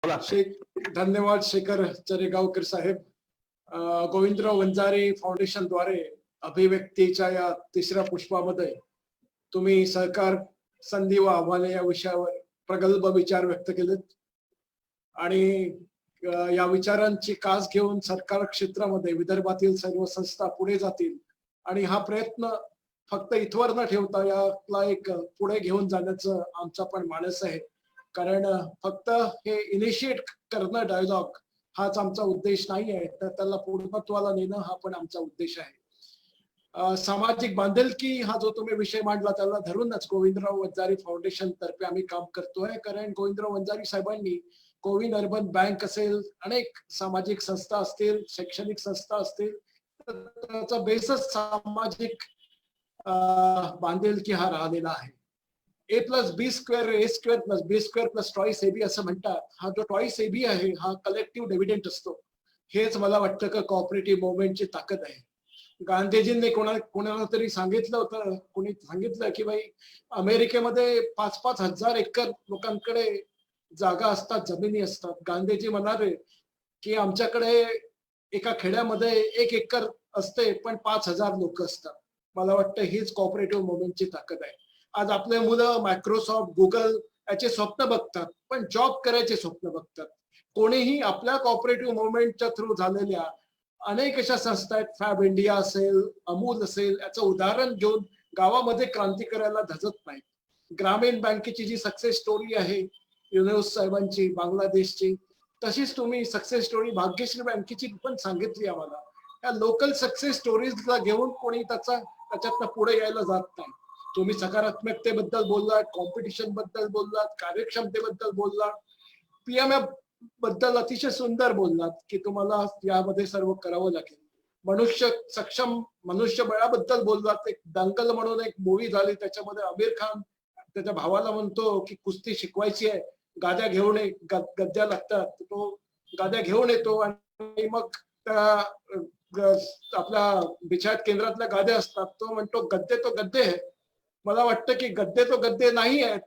धन्यवाद शेखर चरेगावकर साहेब. गोविंदराव वंजारी फाउंडेशन द्वारे अभिव्यक्तीच्या या तिसऱ्या पुष्पामध्ये तुम्ही सहकार, संधी व आव्हाने या विषयावर प्रगल्भ विचार व्यक्त केलेत आणि या विचारांची कास घेऊन सरकार क्षेत्रामध्ये विदर्भातील सर्व संस्था पुढे जातील आणि हा प्रयत्न फक्त इथवर न ठेवता याला एक पुढे घेऊन जाण्याचं आमचा पण मानस आहे. कारण फक्त हे इनिशिएट करणं डायलॉग हाच आमचा उद्देश नाही आहे, तर त्याला पूर्णत्वाला नेणं हा पण आमचा उद्देश आहे. सामाजिक बांधिलकी हा जो तुम्ही विषय मांडला त्याला धरूनच गोविंदराव वंजारी फाउंडेशन तर्फे आम्ही काम करतोय. कारण गोविंदराव वंजारी साहेबांनी कोविन अर्बन बँक असेल, अनेक सामाजिक संस्था असतील, शैक्षणिक संस्था असतील, त्याचा बेसच सामाजिक बांधिलकी हा राहिलेला आहे. A + B² A² + B² + twice AB असं म्हणतात. हा जो ट्वाइस AB आहे हा कलेक्टिव्ह डिव्हिडंड असतो. हेच मला वाटतं की कोऑपरेटिव्ह मुवमेंटची ताकद आहे. गांधीजींनी कोणाला तरी सांगितलं होतं, कोणी सांगितलं की भाई अमेरिकेमध्ये 5-5 हजार एकर लोकांकडे जागा असतात, जमिनी असतात. गांधीजी म्हणाले की आमच्याकडे एका खेड्यामध्ये 1 एकर असते पण 5,000 लोक असतात. मला वाटतं हीच कोऑपरेटिव्ह मुवमेंटची ताकद आहे. आज आपले मुलं मायक्रोसॉफ्ट, गुगल याचे स्वप्न बघतात, पण जॉब करायचे स्वप्न बघतात. कोणीही आपल्या कोऑपरेटिव्ह मुवमेंटच्या थ्रू झालेल्या अनेक अशा संस्था आहेत, फॅब इंडिया असेल, अमूल असेल, याचं उदाहरण घेऊन गावामध्ये क्रांती करायला धजत नाही. ग्रामीण बँकेची जी सक्सेस स्टोरी आहे युनुस साहेबांची बांगलादेशची, तशीच तुम्ही सक्सेस स्टोरी भाग्यश्री बँकेची पण सांगितली आम्हाला. या लोकल सक्सेस स्टोरीजला घेऊन कोणी त्याच्यातनं पुढे यायला जात नाही. तुम्ही सकारात्मकतेबद्दल बोललात, कॉम्पिटिशन बद्दल बोललात, कार्यक्षमतेबद्दल बोललात, PMF बद्दल अतिशय सुंदर बोललात की तुम्हाला यामध्ये सर्व करावं लागेल. मनुष्य सक्षम मनुष्यबळाबद्दल बोललात. एक दंगल म्हणून एक मूवी झाली, त्याच्यामध्ये आमिर खान त्याच्या भावाला म्हणतो की कुस्ती शिकवायची आहे, गाद्या घेऊन गद्द्या लागतात. तो गाद्या घेऊन येतो आणि मग आपल्या बिछायत केंद्रातल्या गाद्या असतात. तो म्हणतो गद्दे तो गद्दे आहे. मला वाटतं की गद्दे तो गद्दे नाही आहेत.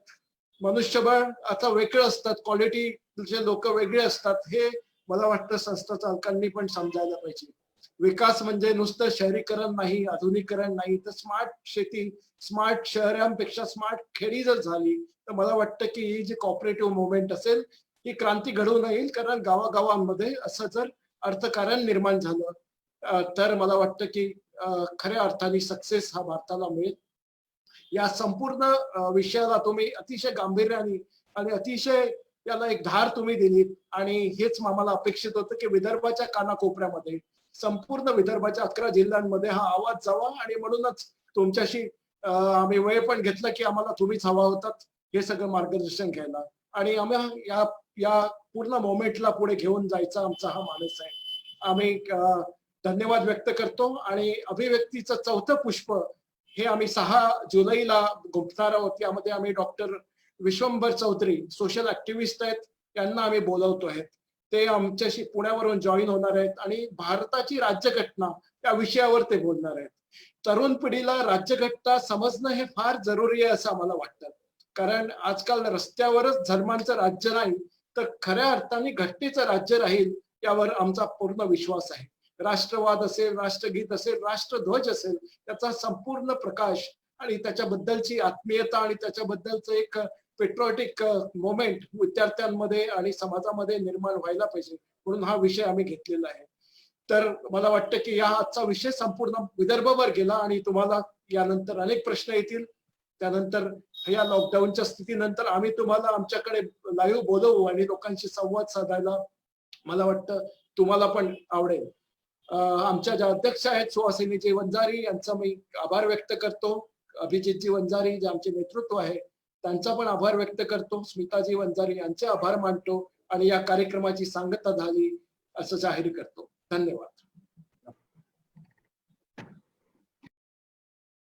मनुष्यबळ आता वेगळं असतात, क्वालिटीचे लोक वेगळे असतात. हे मला वाटतं संस्था चालकांनी पण समजायला पाहिजे. विकास म्हणजे नुसतं शहरीकरण नाही, आधुनिकीकरण नाही, तर स्मार्ट शेती, स्मार्ट शहरांपेक्षा स्मार्ट खेडी जर झाली तर मला वाटतं की ही जी कोऑपरेटिव्ह मुवमेंट असेल ही क्रांती घडवून येईल. कारण गावागावांमध्ये असं जर अर्थकारण निर्माण झालं तर मला वाटतं की खऱ्या अर्थाने सक्सेस हा भारताला मिळेल. या संपूर्ण विषयाला तुम्ही अतिशय गांभीर्याने आणि अतिशय याला एक धार तुम्ही दिलीत आणि हेच आम्हाला अपेक्षित होतं की विदर्भाच्या कानाकोपऱ्यामध्ये, संपूर्ण विदर्भाच्या 11 जिल्ह्यांमध्ये हा आवाज जावा. आणि म्हणूनच तुमच्याशी आम्ही वेळ पण घेतला की आम्हाला तुम्हीच हवा होतात हे सगळं मार्गदर्शन घ्यायला. आणि आम्ही या पूर्ण मोमेंटला पुढे घेऊन जायचा आमचा हा मानस आहे. आम्ही धन्यवाद व्यक्त करतो आणि अभिव्यक्तीचं 4थं पुष्प हे आम्ही 6 जुलैला गुंफणार आहोत. यामध्ये आम्ही doctor Vishwambhar Chaudhari social activist आहेत, त्यांना आम्ही बोलवतो आहेत. ते आमच्याशी पुण्यावरून जॉईन होणार आहेत आणि भारताची राज्यघटना या विषयावर ते बोलणार आहेत. तरुण पिढीला राज्यघटना समजणं हे फार जरुरी आहे असं आम्हाला वाटतं. कारण आजकाल रस्त्यावरच धर्मांचं राज्य नाही तर खऱ्या अर्थाने घटनेचं राज्य राहील यावर आमचा पूर्ण विश्वास आहे. राष्ट्रवाद असेल, राष्ट्रगीत असेल, राष्ट्रध्वज असेल, त्याचा संपूर्ण प्रकाश आणि त्याच्याबद्दलची आत्मीयता आणि त्याच्याबद्दलचं एक पेट्रोटिक मोमेंट विद्यार्थ्यांमध्ये आणि समाजामध्ये निर्माण व्हायला पाहिजे, म्हणून हा विषय आम्ही घेतलेला आहे. तर मला वाटतं की या आजचा विषय संपूर्ण विदर्भभर गेला आणि तुम्हाला यानंतर अनेक प्रश्न येतील. त्यानंतर या लॉकडाऊनच्या स्थितीनंतर आम्ही तुम्हाला आमच्याकडे लाईव्ह बोलवू आणि लोकांशी संवाद साधायला मला वाटतं तुम्हाला पण आवडेल. आमच्या ज्या अध्यक्ष आहेत सुहासिनीजी वंजारी यांचा मी आभार व्यक्त करतो. अभिजितजी वंजारी जे आमचे नेतृत्व आहे त्यांचा पण आभार व्यक्त करतो. स्मिताजी वंजारी यांचे आभार मानतो आणि या कार्यक्रमाची सांगता झाली असं जाहीर करतो. धन्यवाद.